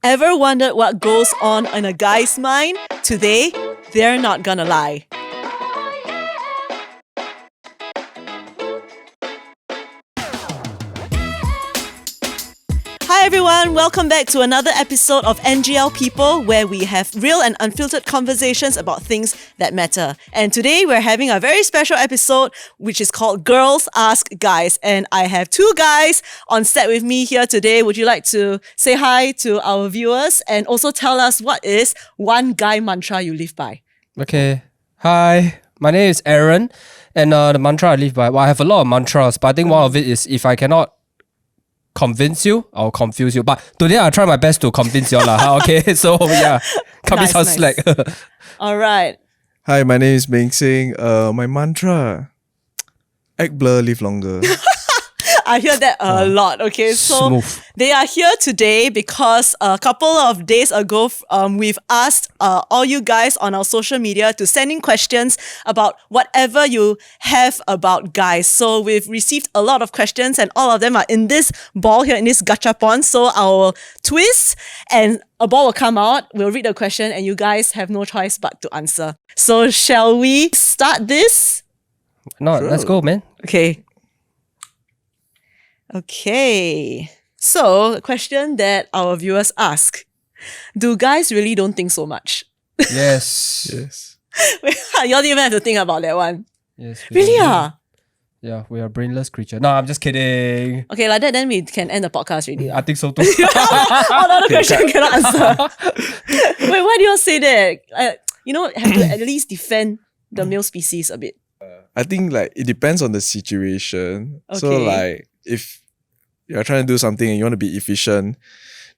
Ever wondered what goes on in a guy's mind? Today, they're not gonna lie. Hi everyone, welcome back to another episode of NGL People, where we have real and unfiltered conversations about things that matter. And today we're having a very special episode which is called Girls Ask Guys. And I have two guys on set with me here today. Would you like to say hi to our viewers and also tell us what is one guy mantra you live by? Okay. Hi, my name is Aaron, and the mantra I live by, well, I have a lot of mantras, but I think one of it is if I cannot convince you, I'll confuse you. But today I'll try my best to convince you all. Okay, so yeah, cut me some slack. All right. Hi, my name is Meng Seng. My mantra, act blur, live longer. I hear that a lot. Okay, so Smooth. They are here today because a couple of days ago, we've asked all you guys on our social media to send in questions about whatever you have about guys. So we've received a lot of questions and all of them are in this ball here, in this gachapon. So I'll twist and a ball will come out. We'll read the question and you guys have no choice but to answer. So shall we start this? No, let's go, man. Okay, so the question that our viewers ask, do guys really don't think so much? Yes. Yes. Y'all didn't even have to think about that one. Yes. Really? Ah? Yeah, we are brainless creature. No, I'm just kidding. Okay, like that then we can end the podcast already. I think so too. Another question cannot answer. Wait, why do y'all say that? Have to at least defend the male species a bit. I think like it depends on the situation. So Okay. like if you're trying to do something and you want to be efficient,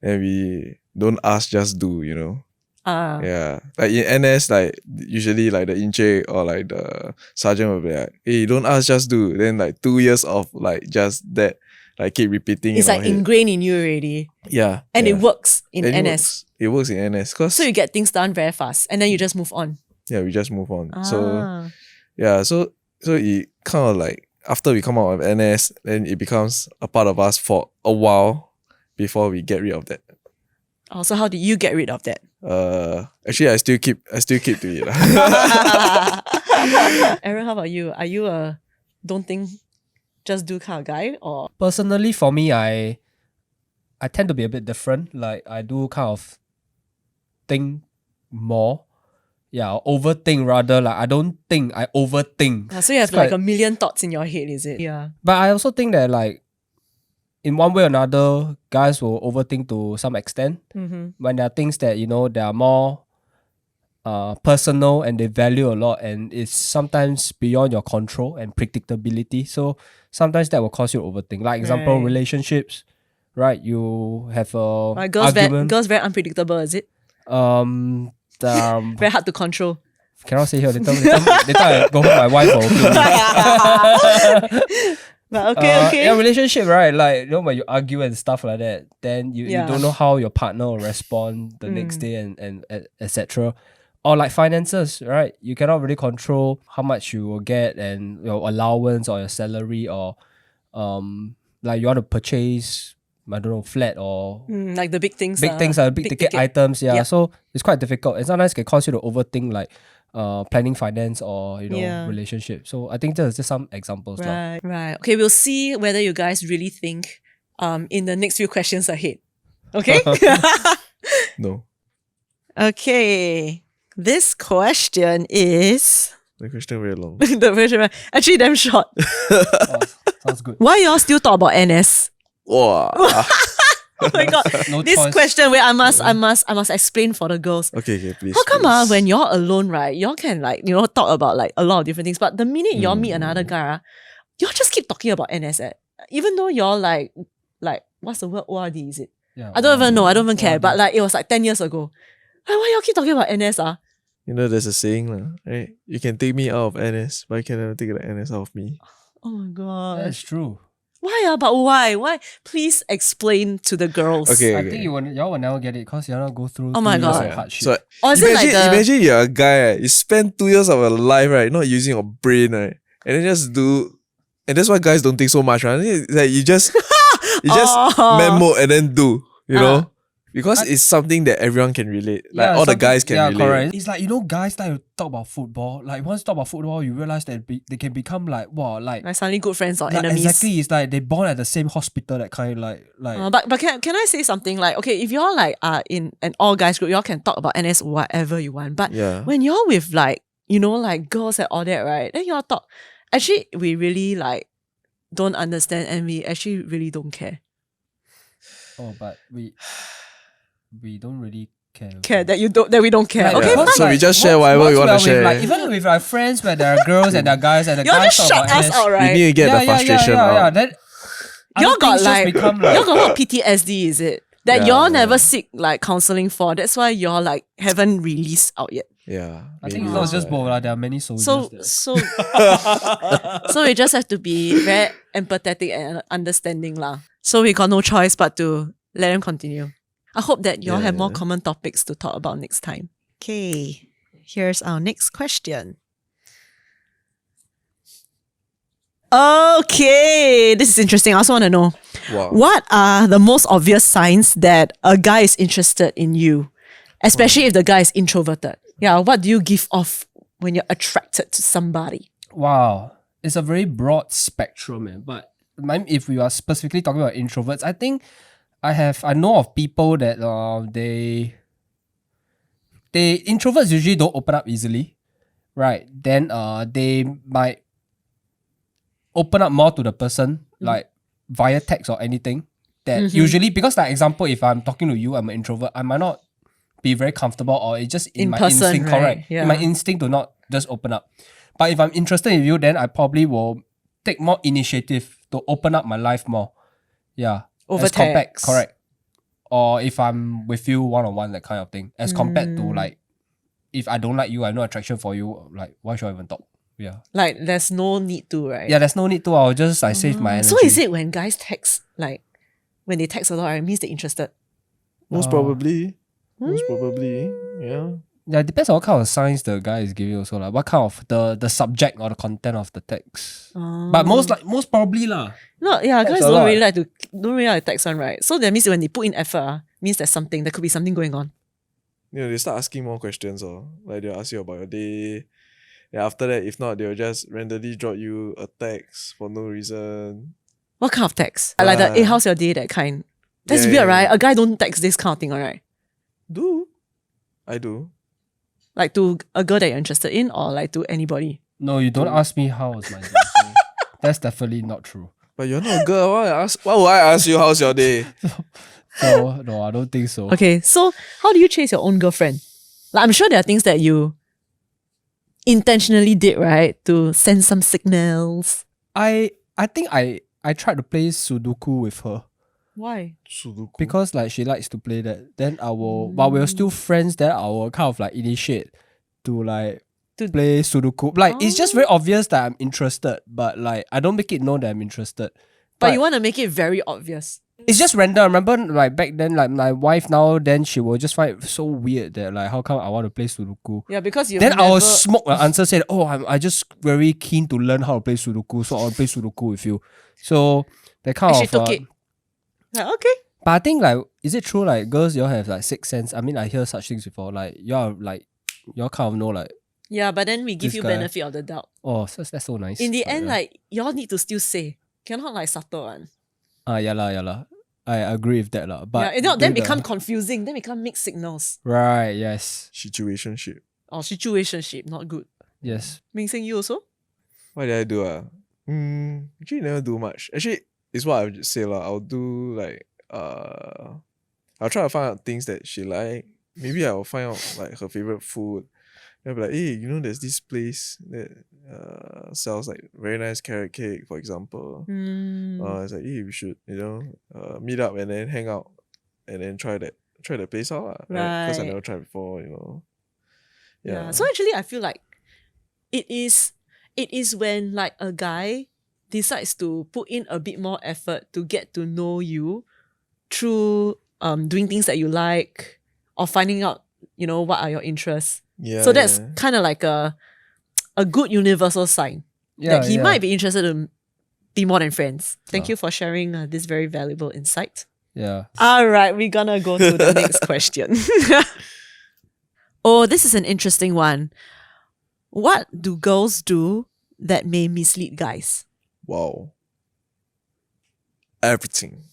then we don't ask, just do, you know. Yeah. Like in NS, like usually like the Inche or like the sergeant will be like, hey, don't ask, just do. Then like 2 years of like just that, like keep repeating. It's in our like head. ingrained in you already. Yeah. And yeah. it works in And NS. It works in NS. Cause So you get things done very fast and then you just move on. yeah, we just move on. Ah. So yeah, so it kind of like after we come out of NS, then it becomes a part of us for a while before we get rid of that. Oh, so how do you get rid of that? Actually I still keep to it. lah. Aaron, how about you? Are you a don't think, just do kind of guy? Or Personally, for me, I tend to be a bit different. Like I do kind of think more. Yeah, or overthink rather. Like I don't think, I overthink. so you have It's like quite- a million thoughts in your head, is it? Yeah. But I also think that like in one way or another, guys will overthink to some extent. Mm-hmm. When there are things that, they are more personal and they value a lot and it's sometimes beyond your control and predictability. So sometimes that will cause you to overthink. Like example, Right. relationships, right? You have a Girls very unpredictable, is it? Very hard to control. Cannot say here. Later I go home, my wife will kill me. But okay. Yeah, relationship, right? Like, when you argue and stuff like that, then you don't know how your partner will respond the next day and etc. Or like finances, right? You cannot really control how much you will get and your allowance or your salary or like you want to purchase, I don't know, flat or Like the big things. big things are big ticket items. Yeah. Yeah. So it's quite difficult. And sometimes it can cause you to overthink like planning finance or Yeah. relationship. So I think there's just some examples. lah. Right. Okay, we'll see whether you guys really think in the next few questions ahead. Okay? No. Okay. This question is The question very long. the version actually damn short. Oh, sounds good. Why y'all still talk about NS? Wow. Oh my god. No This choice. question where I must explain for the girls. Okay, please. How come please. when you're alone, right, y'all can talk about like a lot of different things, but the minute y'all meet another guy, y'all just keep talking about NS. Even though y'all like what's the word? ORD, is it? Yeah, I don't even know. I don't even care. ORD. But like it was like 10 years ago. Like, why y'all keep talking about NS? You know, there's a saying, right? You can take me out of NS, but you can never take the NS out of me. Oh my god. That's true. Why? But why? Why? Please explain to the girls. Okay. I think y'all will never get it because y'all not go through Oh my 2 years God. of hardship. So Or is it like imagine you're a guy, you spend 2 years of your life, right, not using your brain, right, and then just do, and that's why guys don't think so much, right? It's like you just Oh. memo and then do, you know. Because it's something that everyone can relate. Like all the something- guys can relate. Correct. It's like, guys like to talk about football. Like once you talk about football, you realize that they can become like, wow, like suddenly good friends or like, enemies. exactly. It's like they born at the same hospital, that kind, like. But can I say something like, okay, if y'all like are in an all guys group, y'all can talk about NS whatever you want. But when you're with like, like girls and all that, right? Then y'all talk. Actually, we really like don't understand and we actually really don't care. Oh, but we don't really care. That we don't care. Like, okay, because, So we just share whatever we want to share. Like, even with our friends where there are girls and there are guys and the y'all guys just talk shut about us NS. out, right? We need to get the frustration out. Then Y'all got like become y'all got what PTSD, is it? That Yeah, y'all never seek like counseling for. That's why y'all like haven't released out yet. Yeah. I think maybe it's not that's just why. both. There are many soldiers. So so we just have to be very empathetic and understanding lah. So we got no choice but to let them continue. I hope that y'all have more common topics to talk about next time. Okay, here's our next question. Okay, this is interesting. I also want to know, Wow. what are the most obvious signs that a guy is interested in you, especially if the guy is introverted? Yeah, what do you give off when you're attracted to somebody? Wow, it's a very broad spectrum, man. But if we are specifically talking about introverts, I think I know of people that they introverts usually don't open up easily, right? Then they might open up more to the person, like via text or anything. That usually, because like example, if I'm talking to you, I'm an introvert, I might not be very comfortable, or it's just in my person, instinct, right? correct? Yeah. In my instinct to not just open up. But if I'm interested in you, then I probably will take more initiative to open up my life more. Yeah. Over as compared, text. correct. Or if I'm with you one-on-one, that kind of thing. As compared to like, if I don't like you, I have no attraction for you, like why should I even talk? Yeah. Like there's no need to, right? Yeah, there's no need to. I'll just like save my energy. So is it when guys text, like when they text a lot, it means they're interested? Most probably. Most probably. Yeah. Yeah, it depends on what kind of signs the guy is giving also. Like what kind of the subject or the content of the text. But most probably lah. No, yeah, guys a don't lot. really like to text one, right? So that means when they put in effort, means there's something. There could be something going on. They start asking more questions, or like they'll ask you about your day. Yeah, after that, if not, they'll just randomly drop you a text for no reason. What kind of text? Like the, hey, how's your day? That kind. That's Yeah, weird, yeah, right? yeah. A guy don't text this kind of thing, alright? I do. Like to a girl that you're interested in, or like to anybody? No, you don't ask me how was my day. So that's definitely not true. But you're not a girl. Why would I ask you how's your day? So no, I don't think so. Okay, so how do you chase your own girlfriend? Like I'm sure there are things that you intentionally did, right? To send some signals. I think I tried to play Sudoku with her. Why? Sudoku. Because like she likes to play that. Then I will, while we were still friends, then I will kind of like initiate to like play Sudoku. Like it's just very obvious that I'm interested, but like I don't make it known that I'm interested. But you want to make it very obvious. It's just random. Remember, like back then, like my wife now, then she will just find it so weird that like how come I want to play Sudoku? Yeah, because you. Then I will smoke the answer, said, "Oh, I just very keen to learn how to play Sudoku, so I'll play Sudoku with you." So that kind she of. took it. Like, okay. But I think like, is it true like girls y'all have like sixth sense? I mean, I hear such things before. Like y'all kind of know like. Yeah, but then we give This you guy. benefit of the doubt. Oh, that's so nice. In the But, end, yeah. like y'all need to still say. Cannot like subtle one. Yeah lah. I agree with that lah. But Yeah, then during become confusing. Then become mixed signals. right. Yes. Situationship. Or situationship, not good. Yes. Meng Seng, you also? What did I do? Actually never do much. Actually, it's what I would say lah. I'll do like I'll try to find out things that she like. Maybe I'll find out like her favorite food. I'll be like, hey, there's this place that sells like very nice carrot cake, for example. It's like, hey, we should, meet up and then hang out and then try the place out, right? Because I Right. never tried before, Yeah. So actually, I feel like it is when like a guy decides to put in a bit more effort to get to know you through doing things that you like or finding out, what are your interests. Yeah. So that's kind of like a good universal sign that he might be interested to be more than friends. Thank you for sharing this very valuable insight. Yeah. All right, we're gonna go to the next question. Oh, this is an interesting one. What do girls do that may mislead guys? Wow. Everything.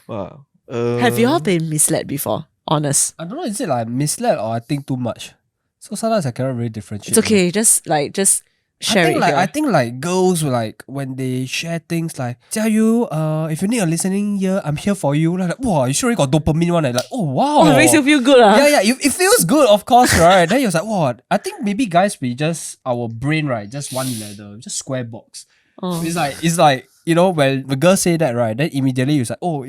Wow. Have you all been misled before? Honest. I don't know, is it like misled or I think too much? So sometimes I cannot really differentiate. It's okay, just share it here. I think like girls like when they share things like, 加油, if you need a listening ear, I'm here for you. Like, wow, you sure got dopamine one. Like, oh wow. Oh, it makes you feel good. Yeah, it feels good, of course, right? Then you're like, wow. I think maybe guys, we just, our brain, right, just one letter, just square box. Oh. It's like, you know, when the girl say that, right, then immediately you're like, oh,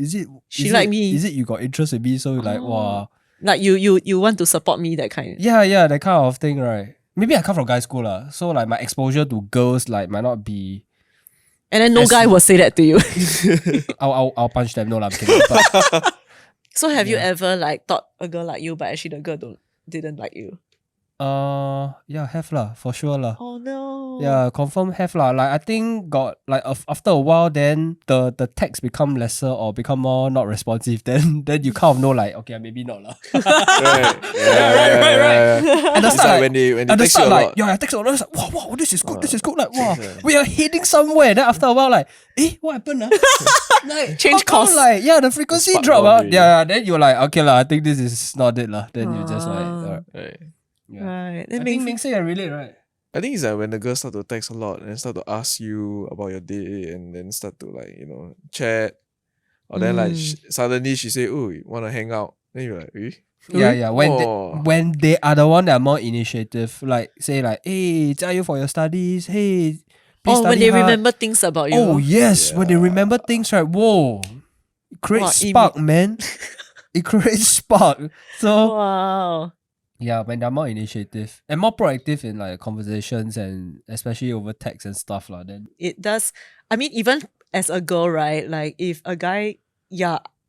She like me. Is it you got interest in me? So you're like, wow. Like you want to support me, that kind. Yeah, that kind of thing, right? Maybe I come from guy school lah, so like my exposure to girls like might not be. And then no guy will say that to you. I'll punch them. No lah, I'm kidding. But, so have you ever like thought a girl like you, but actually the girl didn't like you? yeah, have lah, for sure lah. Oh no. Yeah, confirm have lah. Like I think got like after a while, then the text become lesser or become more not responsive. Then you kind of know like, okay, maybe not lah. Right. And the It's start like when they text you a like, lot. yeah, I text a lot. It's like, wow, this is good. This is good. Like, wow, we are heading somewhere. Then after a while, like, what happened? Like, Change course. Like, yeah, the frequency Spark drop. already. Yeah, then you're like, okay lah, I think this is not it lah. Then you just like, alright. Right. Yeah. Right. I think Meng Seng relate, right? I think it's like when the girls start to text a lot and start to ask you about your day and then start to like, chat. Or then like suddenly she say, oh, you want to hang out? Then you're like, eh? Yeah. When they are the one that are more initiative, like say like, hey, 加油 for your studies. Hey, please when study they hard. remember things about you. Oh yes, when they remember things, right? Whoa, it creates spark, man. It creates spark. So Wow. yeah, when they're more initiative and more proactive in like conversations and especially over text and stuff lah. Then It does. I mean, even as a girl, right? Like if a guy,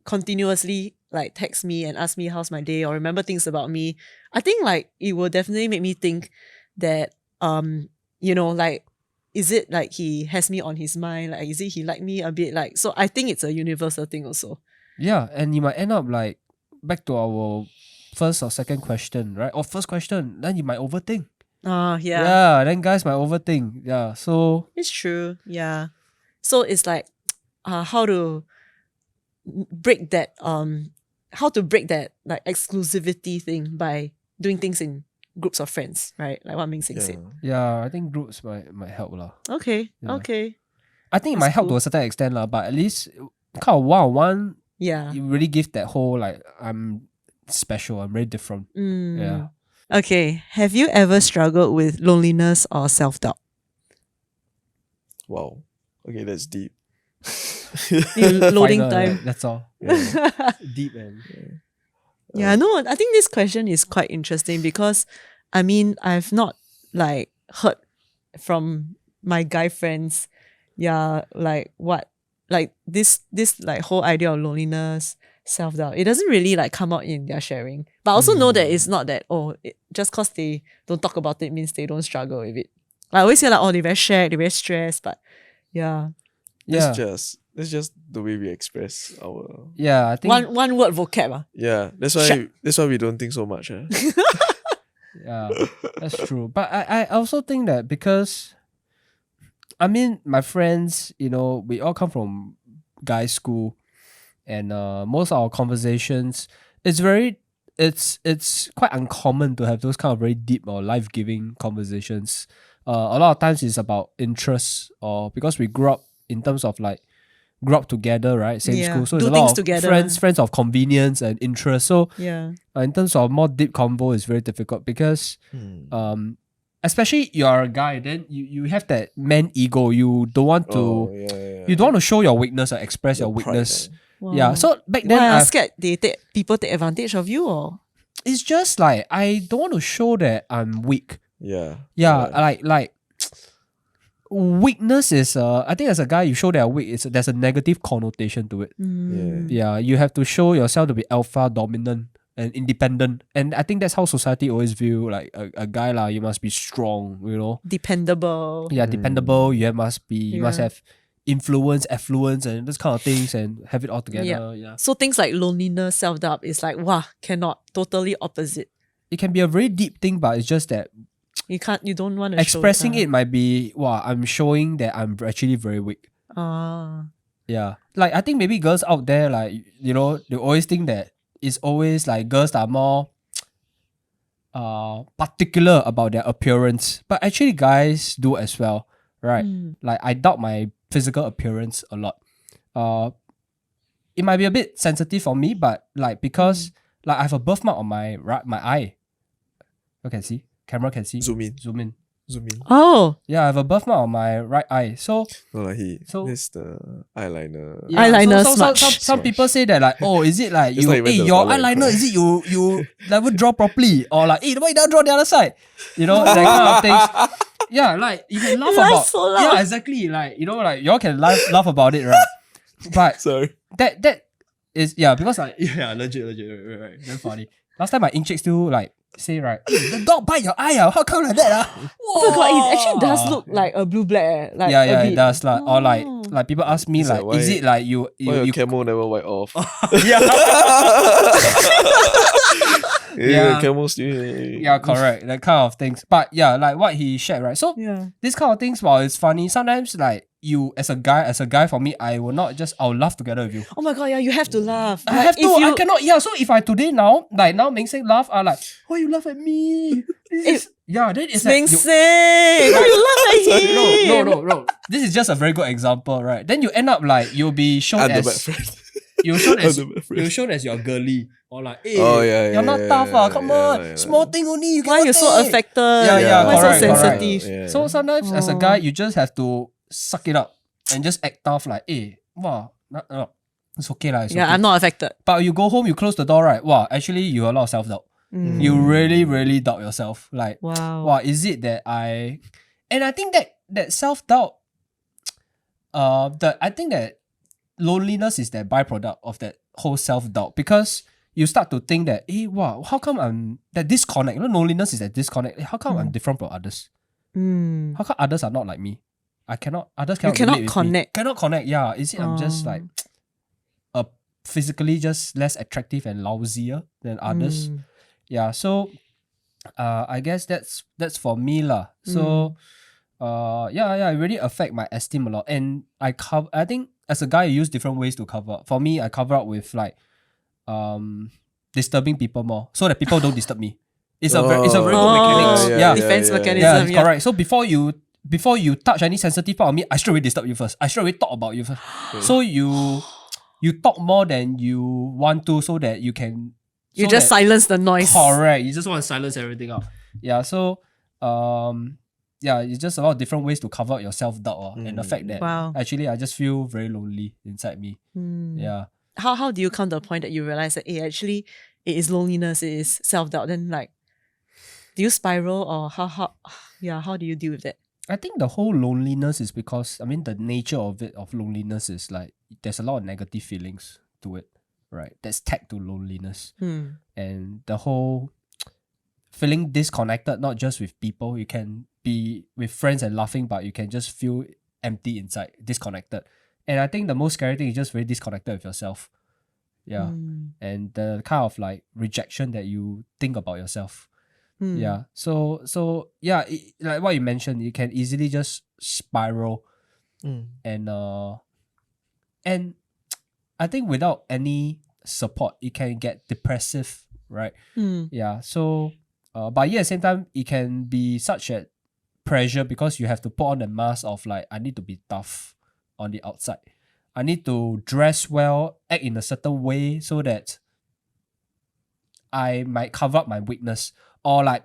continuously like text me and ask me how's my day or remember things about me, I think like it will definitely make me think that like, is it like he has me on his mind? Like, is it he like me a bit? Like, so I think it's a universal thing also. yeah, and you might end up like back to our first or second question, right? Or first question, then you might overthink. Yeah. Yeah, then guys might overthink. Yeah, so It's true. Yeah. So it's like how to break that like exclusivity thing by doing things in groups of friends, right? Like what Meng Seng said. yeah, I think groups might help lah. Okay. Yeah. Okay. I think it That's might help cool. to a certain extent lah, but at least kind of one-on-one, Yeah. you really give that whole like I'm special, I'm very different. Yeah. Okay. Have you ever struggled with loneliness or self-doubt? Wow. Okay, that's deep. Loading Final, time. right? That's all. Yeah. Deep and Yeah, no, I think this question is quite interesting because I mean, I've not like heard from my guy friends, like what, like this like whole idea of loneliness, self-doubt. It doesn't really like come out in their sharing. But I also know that it's not that, just because they don't talk about it means they don't struggle with it. I always say like, they're very shared, they're very stressed, but yeah. yeah. That's just the way we express our. Yeah, I think One word vocab. Yeah, that's why we don't think so much. yeah, that's true. But I also think that because I mean my friends, we all come from guys school and most of our conversations it's quite uncommon to have those kind of very deep or life-giving conversations. A lot of times it's about interests or because we grew up in terms of like grew up together, right? Same school. So do it's a things lot of together. friends of convenience and interest. So Yeah. in terms of more deep convo, it's very difficult because especially you're a guy, then you have that man ego. You don't want to you don't want to show your weakness or express your weakness. Wow. Yeah. So back then Why, I scared people take advantage of you or? it's just like I don't want to show that I'm weak. Yeah. Yeah, like weakness is I think as a guy you show that you're weak, there's a negative connotation to it. Yeah, you have to show yourself to be alpha, dominant and independent. And I think that's how society always view like a guy you must be strong, Dependable. Yeah, dependable. You must have influence, affluence, and those kind of things, and have it all together. Yeah. So things like loneliness, self-doubt is like, wow, cannot. Totally opposite. It can be a very deep thing, but it's just that You don't want to expressing show it might be, wow, I'm showing that I'm actually very weak. Yeah. Like, I think maybe girls out there, like, you know, they always think that it's always like girls that are more particular about their appearance. But actually guys do as well, right? Like, I doubt my physical appearance a lot. It might be a bit sensitive for me, but like, because like I have a birthmark on my eye. You can see. Camera can see. Zoom in. Zoom in. Oh. Yeah, I have a birthmark on my right eye. So No, like So- this the eyeliner. yeah, Eyeliner so smudge. some people say that like, oh, is it like It's not even the your toilet eyeliner, cry. is it you never draw properly? Or like, why you don't draw the other side? You know, that kind of things. Yeah, like you can laugh about. so loud. Yeah, exactly. Like, you know, like y'all can laugh about it, right? But Sorry. that is, yeah, because like, yeah, legit, right. Very funny. Last time my incheck still like say, right, "Hey, the dog bite your eye, how come like that? Oh my god, it actually does look like a blue black. Like Yeah, a it bit. does like, or like Oh. people ask me It's like, like, is why- it like you Why your you camo never wipe off? yeah. Yeah, camo still. Yeah, correct. That kind of things. But yeah, like what he shared, right? So Yeah. this kind of things, while it's funny, sometimes like you as a guy for me, I'll laugh together with you. Oh my god, yeah, you have to laugh. I Like, have to, if I cannot, yeah. So if I today now Meng Seng laugh, I like, why you laugh at me? Yeah, then it's Meng like Seng, why you laugh at him? no. This is just a very good example, right? Then you end up like you'll be shown I'm the bad as friend. you're shown as I'm the bad friend. you're shown as you're girly or like, hey, Oh, yeah, you're not yeah, tough, yeah, come yeah, on, yeah. small thing only. You Why cannot you're so take. affected? Yeah, Why correct, so correct. sensitive? Yeah. So sometimes as a Oh. guy, you just have to suck it up and just act tough like, hey, wow, no, it's okay lah. It's Yeah, okay. I'm not affected. But you go home, you close the door, right? Wow, actually you have a lot of self-doubt. You really, really doubt yourself. Like, Wow. is it that and I think that self-doubt, I think that loneliness is the byproduct of that whole self-doubt, because you start to think that, hey, wow, how come I'm that disconnect? You know, loneliness is that disconnect. How come I'm different from others? How come others are not like me? Others cannot cannot relate with me. connect. Cannot connect, yeah. Is it I'm just like physically just less attractive and lousier than others? Yeah, so I guess that's for me lah. So it really affect my esteem a lot. And I think as a guy, you use different ways to cover up. For me, I cover up with like disturbing people more so that people don't disturb me. It's a very good mechanics. Yeah. Defense Yeah, mechanism. it's correct. So before you touch any sensitive part of me, I straight away disturb you first. I straight away talk about you first. So you talk more than you want to, so that you can. You so just that- silence the noise. Correct. You just want to silence everything out. Yeah. So it's just a lot of different ways to cover up your self-doubt and the fact that Wow. actually I just feel very lonely inside me. Yeah. How do you come to the point that you realize that actually it is loneliness, it is self-doubt? Then like, do you spiral, or how do you deal with that? I think the whole loneliness is because, I mean, the nature of loneliness is like, there's a lot of negative feelings to it, right? That's tagged to loneliness. And the whole feeling disconnected, not just with people, you can be with friends and laughing, but you can just feel empty inside, disconnected. And I think the most scary thing is just very disconnected with yourself. Yeah. And the kind of like rejection that you think about yourself. Yeah. So yeah, like what you mentioned, you can easily just spiral. And I think without any support, it can get depressive, right? Yeah. So but yeah, at the same time, it can be such a pressure because you have to put on the mask of like, I need to be tough on the outside. I need to dress well, act in a certain way so that I might cover up my weakness. Or like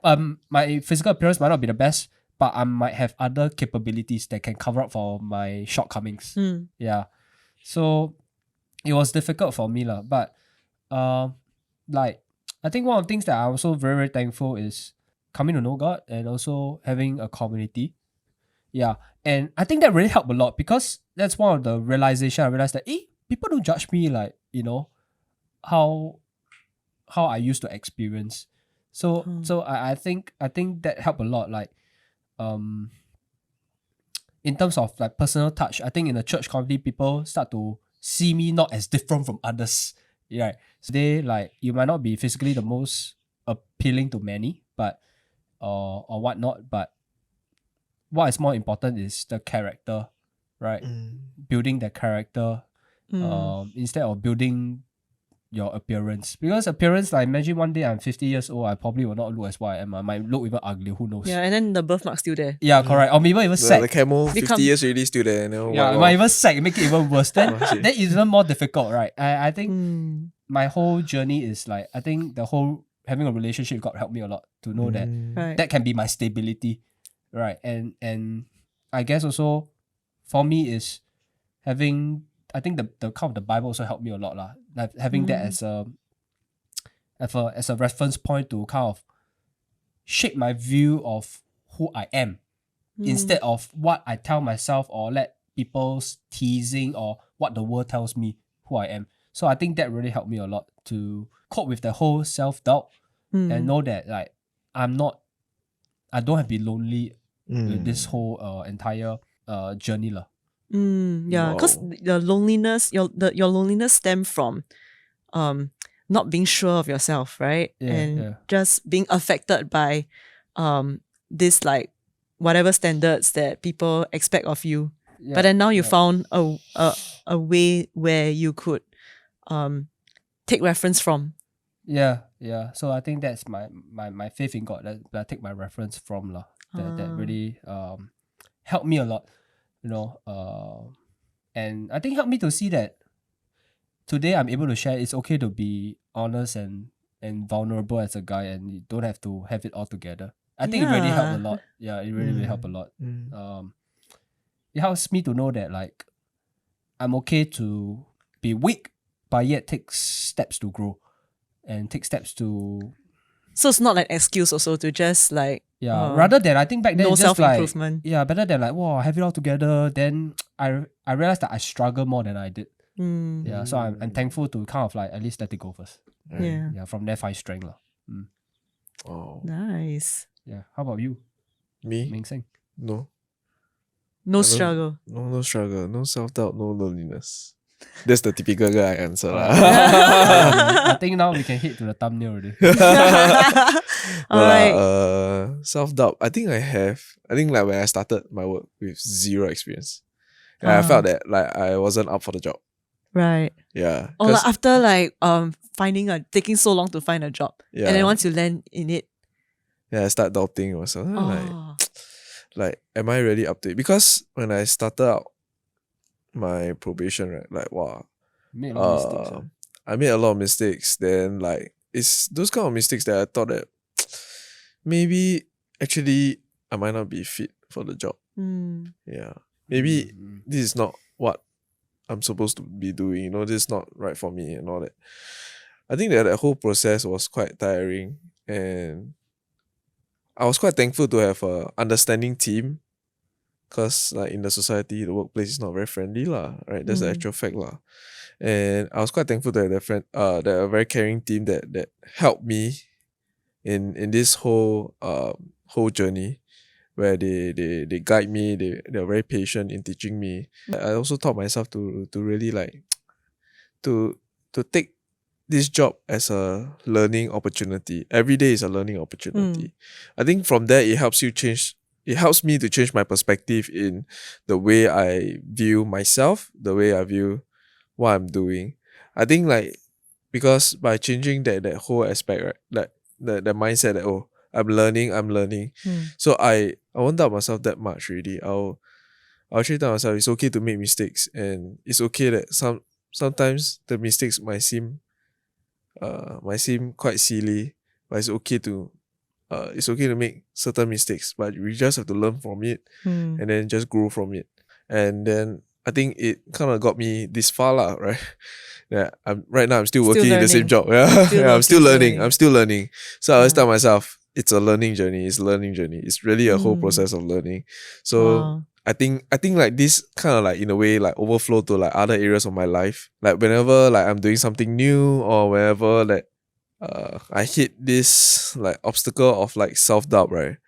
my physical appearance might not be the best, but I might have other capabilities that can cover up for my shortcomings. Yeah. So it was difficult for me lah. But like I think one of the things that I'm also very, very thankful is coming to know God and also having a community. Yeah. And I think that really helped a lot, because that's one of the realization I realized that people don't judge me like, you know, how I used to experience. So I think that helped a lot. Like in terms of like personal touch, I think in the church community, people start to see me not as different from others. Yeah. So they like, you might not be physically the most appealing to many, but or whatnot, but what is more important is the character, right? Building the character instead of building your appearance. Because appearance, like imagine one day I'm 50 years old, I probably will not look as what I am. I might look even ugly, who knows? Yeah, and then the birthmark's still there. Yeah, correct. Or maybe even sack. The camo, 50 Become- years already still there. You know, Yeah, it might even sack, make it even worse. Then shit. that is even more difficult, right? I think my whole journey is like, I think the whole having a relationship God helped me a lot to know that Right. that can be my stability, right? And I guess also for me is having, I think the kind of the Bible also helped me a lot lah. Like having that as a reference point to kind of shape my view of who I am instead of what I tell myself or let people's teasing or what the world tells me who I am. So I think that really helped me a lot to cope with the whole self-doubt and know that like I don't have to be lonely with this whole entire journey lah. Yeah, because Wow. the loneliness, your loneliness stem from not being sure of yourself, right? Yeah, and yeah. just being affected by this like whatever standards that people expect of you. Yeah, But then now you yeah. found a way where you could take reference from. Yeah. So I think that's my faith in God that I take my reference from lah. That really helped me a lot, you know. And I think helped me to see that today I'm able to share. It's okay to be honest and vulnerable as a guy, and you don't have to have it all together. I think it really helped a Yeah. lot. Yeah, it really helped a lot. It helps me to know that like I'm okay to be weak, but yet take steps to grow and take steps to So it's not like excuse also to just like rather than I think back then no it's just like self-improvement. better than like wow, have it all together. Then I realized that I struggle more than I did. Yeah, so I'm thankful to kind of like at least let it go first. Yeah. Yeah, from there find strength lah. Oh, Nice. Yeah, how about you, me? Meng Seng? No. No I don't- struggle. No struggle, no self-doubt, no loneliness. That's the typical guy answer lah. I think now we can hit to the thumbnail already. All right. Self-doubt. I think like when I started my work with zero experience, and I felt that like I wasn't up for the job. Right. Yeah. Or 'cause- like after like taking so long to find a job. Yeah. And then once you land in it. yeah, I start doubting myself. Like, am I really up to it? Because when I started out my probation, right, like wow, Made a lot of mistakes. I made a lot of mistakes. Then like it's those kind of mistakes that I thought that maybe actually I might not be fit for the job. Yeah. Maybe this is not what I'm supposed to be doing, you know, this is not right for me and all that. I think that whole process was quite tiring, and I was quite thankful to have a understanding team, because like in the society, the workplace is not very friendly lah, right? That's the actual fact lah. And I was quite thankful to have that a very caring team that helped me in this whole journey, where they guide me, they're very patient in teaching me. I also taught myself to really like to take this job as a learning opportunity. Every day is a learning opportunity. I think from there it helps me to change my perspective in the way I view myself, the way I view what I'm doing. I think like because by changing that whole aspect, right, like the mindset that I'm learning. So I won't doubt myself that much really. I'll actually tell myself it's okay to make mistakes, and it's okay that sometimes the mistakes might seem quite silly, but it's okay to make certain mistakes, but we just have to learn from it and then just grow from it. And then I think it kind of got me this far lah, right? Yeah, right now I'm still working in the same learning. job. Yeah, Still I'm still learning. learning. So I always tell myself it's a learning journey. It's really a whole process of learning. So Wow. I think like this kind of like in a way like overflow to like other areas of my life. Like whenever like I'm doing something new, or whenever like I hit this like obstacle of like self-doubt, right?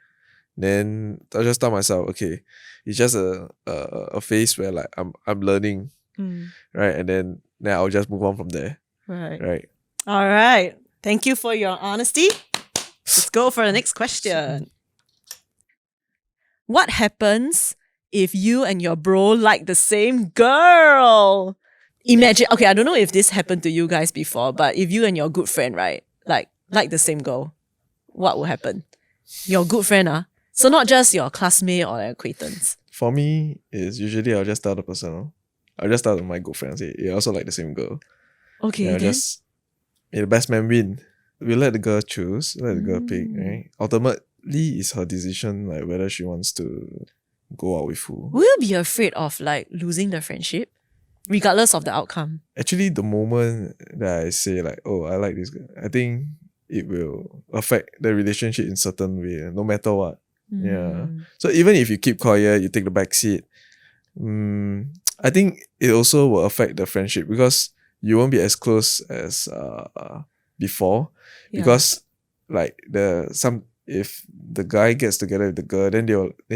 Then I just tell myself, okay, it's just a phase where like I'm learning, right? And then I'll just move on from there. Right. All right. Thank you for your honesty. Let's go for the next question. What happens if you and your bro like the same girl? Imagine, okay, I don't know if this happened to you guys before, but if you and your good friend, right, like the same girl, what will happen? Your good friend, so not just your classmate or acquaintance. For me, is usually I'll just tell the person. I'll just tell my good friend, say, you also like the same girl. Okay, Yeah, just may the best man win. We let the girl choose, let the girl pick, right? Ultimately, it's her decision, like whether she wants to go out with who. Will you be afraid of like losing the friendship, regardless of the outcome? Actually, the moment that I say like, oh, I like this girl, I think it will affect the relationship in certain way, no matter what. Yeah. So even if you keep quiet, you take the back seat, I think it also will affect the friendship because you won't be as close as before. Yeah. Because like if the guy gets together with the girl, then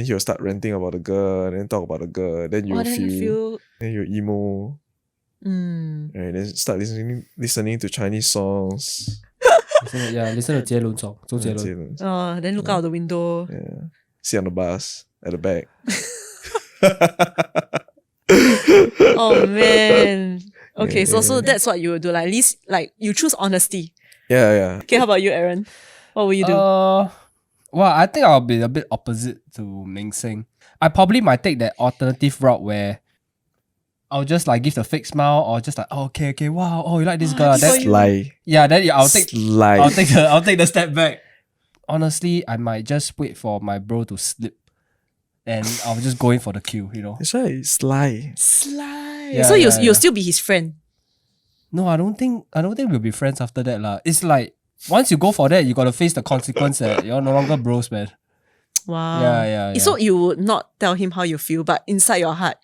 he'll start ranting about the girl, then talk about the girl, then you feel then you emo. Right, then start listening to Chinese songs. listen to 杰伦 song, 周杰伦. Then look out the window. Yeah. Sit on the bus at the back. Oh man. Okay, so that's what you would do. Like, at least like you choose honesty. Yeah. Okay, how about you, Aaron? What will you do? Well, I think I'll be a bit opposite to Meng Seng. I probably might take that alternative route where I'll just like give the fake smile or just like, oh, okay, wow, oh, you like this girl. That's Sly. Yeah, then I'll take Sly. I'll take the step back. Honestly, I might just wait for my bro to slip, and I'll just go in for the kill. That's right, Sly. Yeah, so yeah, you'll still be his friend. No, I don't think we'll be friends after that lah. It's like once you go for that, you gotta face the consequence that you're no longer bros, man. Wow. Yeah. So you would not tell him how you feel, but inside your heart,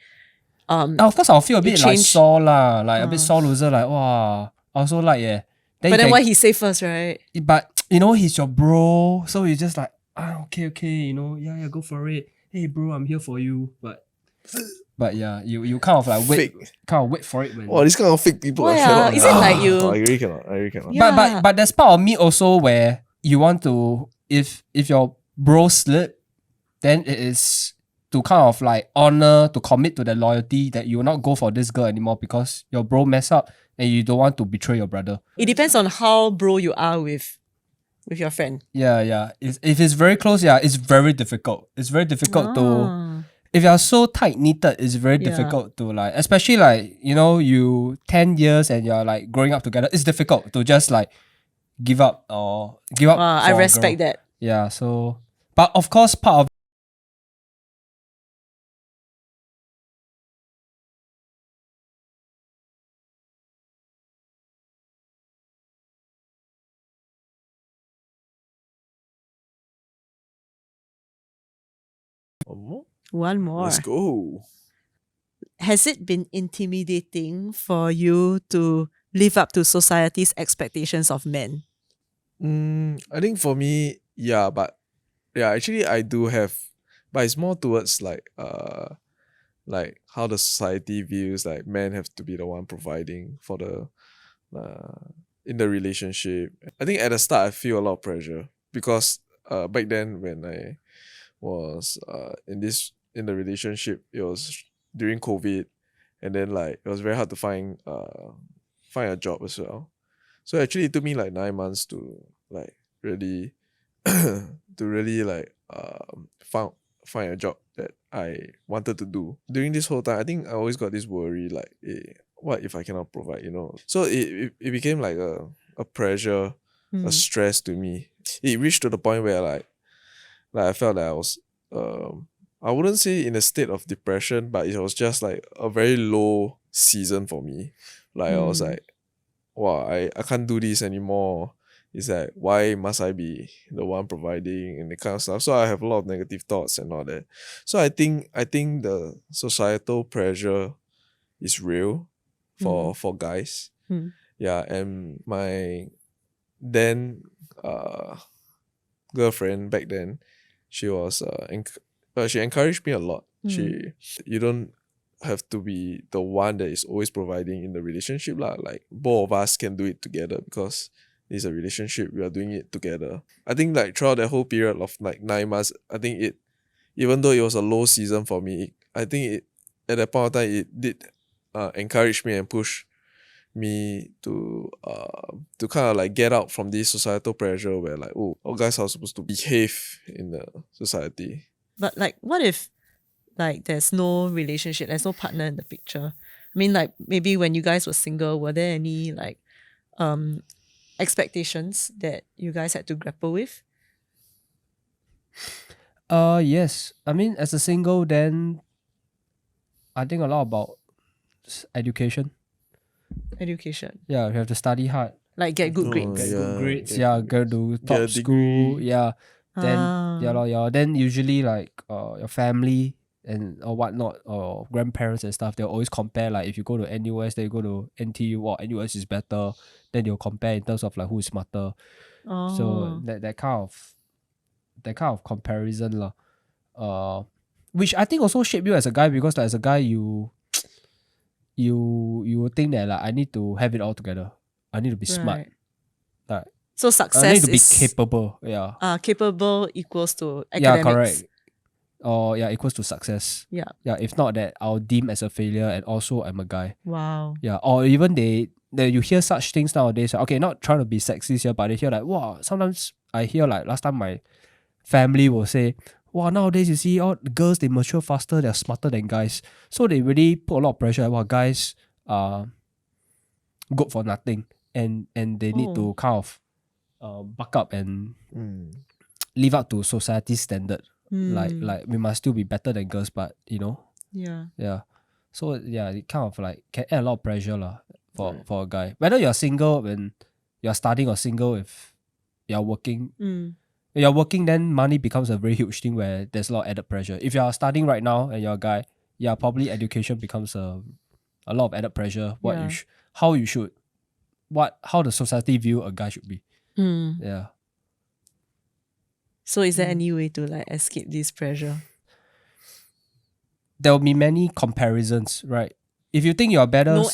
of course I'll feel a bit like change. sore lah, like a bit sore loser, like wow, I also like yeah. Then why he say first, right? But he's your bro, so you just like okay, yeah, go for it. Hey bro, I'm here for you. But yeah, you kind of like wait for it when. Oh, this kind of fake people. Why, I cannot. is it like you? Oh, I really cannot. Yeah. But there's part of me also where you want to if your bro slip, then it is to kind of like honor, to commit to the loyalty that you will not go for this girl anymore because your bro mess up and you don't want to betray your brother. It depends on how bro you are with your friend. Yeah. If it's very close, it's very difficult. It's very difficult to. If you're so tight knitted, it's very difficult to like, especially like you 10 years and you're like growing up together. It's difficult to just like give up. I respect that. Yeah. So, but of course, part of One more. Let's go. Has it been intimidating for you to live up to society's expectations of men? I think for me, yeah, but yeah, actually I do have, but it's more towards like how the society views like men have to be the one providing for the in the relationship. I think at the start I feel a lot of pressure because back then when I was in the relationship, it was during COVID, and then like it was very hard to find a job as well. So actually it took me like 9 months to like really find a job that I wanted to do. During this whole time, I think I always got this worry like, what if I cannot provide, So it became like a pressure, a stress to me. It reached to the point where like I felt that I was I wouldn't say in a state of depression, but it was just like a very low season for me. Like I was like, wow, I can't do this anymore. It's like, why must I be the one providing and the kind of stuff? So I have a lot of negative thoughts and all that. So I think the societal pressure is real for guys. Yeah, and my then girlfriend back then, she was she encouraged me a lot. You don't have to be the one that is always providing in the relationship lah. Like both of us can do it together because it's a relationship. We are doing it together. I think like throughout that whole period of like 9 months, I think it, even though it was a low season for me, I think it at that point of time it did encourage me and push me to kind of like get out from this societal pressure where like, oh, all guys are supposed to behave in the society. But like, what if like there's no relationship, there's no partner in the picture? I mean, like maybe when you guys were single, were there any like expectations that you guys had to grapple with? Yes. I mean, as a single, then I think a lot about education. Education. Yeah, you have to study hard. Like get good grades. Get Yeah, good grades. get Yeah, good go to Get top a school. degree. Yeah. Then Ah. yeah. Then usually like your family and or whatnot or grandparents and stuff, they'll always compare. Like if you go to NUS, then you go to NTU, or NUS is better. Then they'll compare in terms of like who is smarter. So that kind of comparison lah. Which I think also shape you as a guy, because like, as a guy you will think that like I need to have it all together. I need to be smart. Right. Like So I success need to be is capable. Yeah. capable equals to Yeah, academics. correct. Or yeah, equals to success. Yeah. Yeah. If not that, I'll deem as a failure, and also I'm a guy. Wow. Yeah. Or even you hear such things nowadays. Okay, not trying to be sexist here, but they hear like, wow, sometimes I hear like last time my family will say, wow, nowadays you see all the girls, they mature faster, they're smarter than guys. So they really put a lot of pressure. Wow, guys are good for nothing. And they need to kind of buck up and live up to society's standard. Like we must still be better than girls, but you know. Yeah. So yeah, it kind of like can add a lot of pressure lah for a guy. Whether you're single when you're studying, or single if you're working. When you're working, then money becomes a very huge thing where there's a lot of added pressure. If you're studying right now and you're a guy, yeah, probably education becomes a lot of added pressure. How the society view a guy should be. Yeah. So is there any way to like escape this pressure? There will be many comparisons, right? If you think you're better, No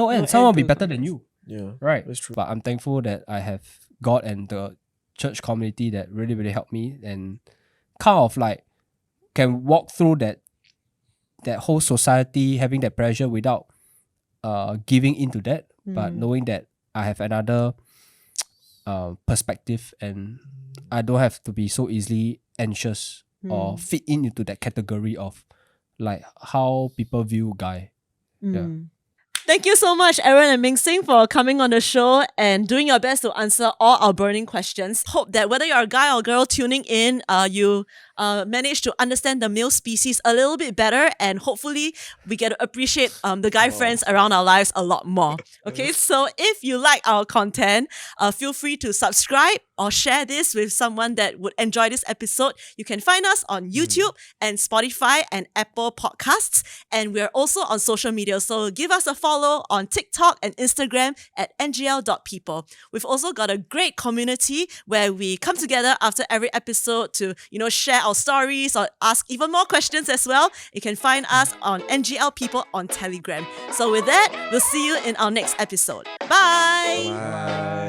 end. Someone will be better than you. Yeah, Right. that's true. But I'm thankful that I have God and the church community that really, really helped me, and kind of like can walk through that whole society having that pressure without giving into that, but knowing that I have another perspective, and I don't have to be so easily anxious or fit into that category of like how people view guy. Yeah. Thank you so much, Aaron and Meng Seng, for coming on the show and doing your best to answer all our burning questions. Hope that whether you're a guy or girl tuning in, you manage to understand the male species a little bit better, and hopefully we get to appreciate the guy friends around our lives a lot more. Okay, so if you like our content, feel free to subscribe or share this with someone that would enjoy this episode. You can find us on YouTube and Spotify and Apple Podcasts, and we're also on social media. So give us a follow on TikTok and Instagram at ngl.people. We've also got a great community where we come together after every episode to, share our stories or ask even more questions as well. You can find us on NGL People on Telegram. So with that, we'll see you in our next episode. Bye. Bye.